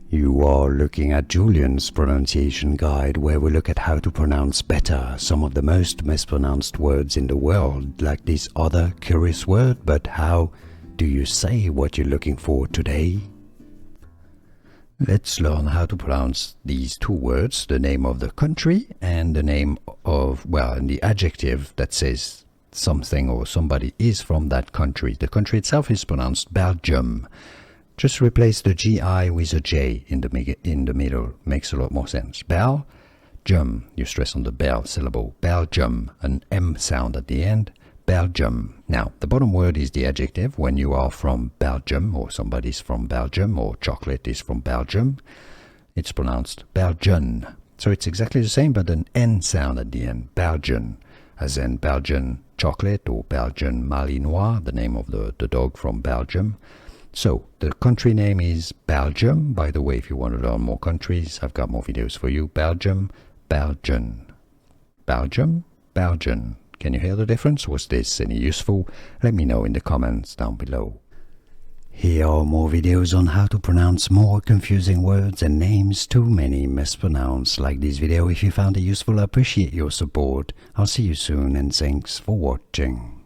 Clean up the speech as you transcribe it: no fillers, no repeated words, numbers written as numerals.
You are looking at Julian's pronunciation guide, where we look at how to pronounce better some of the most mispronounced words in the world, like this other curious word. But how do you say what you're looking for today? Let's learn how to pronounce these two words, the name of the country and the name of, and the adjective that says something or somebody is from that country. The country itself is pronounced Belgium. Just replace the GI with a J in the middle. Makes a lot more sense. Belgium. You stress on the bell syllable. Belgium. An M sound at the end. Belgium. Now, the bottom word is the adjective. When you are from Belgium, or somebody's from Belgium, or chocolate is from Belgium, it's pronounced Belgian. So it's exactly the same, but an N sound at the end. Belgian. As in Belgian chocolate or Belgian Malinois, the name of the dog from Belgium. So, the country name is Belgium. By the way, if you want to learn more countries, I've got more videos for you. Belgium, Belgian. Belgium, Belgian. Can you hear the difference? Was this any useful? Let me know in the comments down below. Here are more videos on how to pronounce more confusing words and names too many mispronounced. Like this video if you found it useful. I appreciate your support. I'll see you soon and thanks for watching.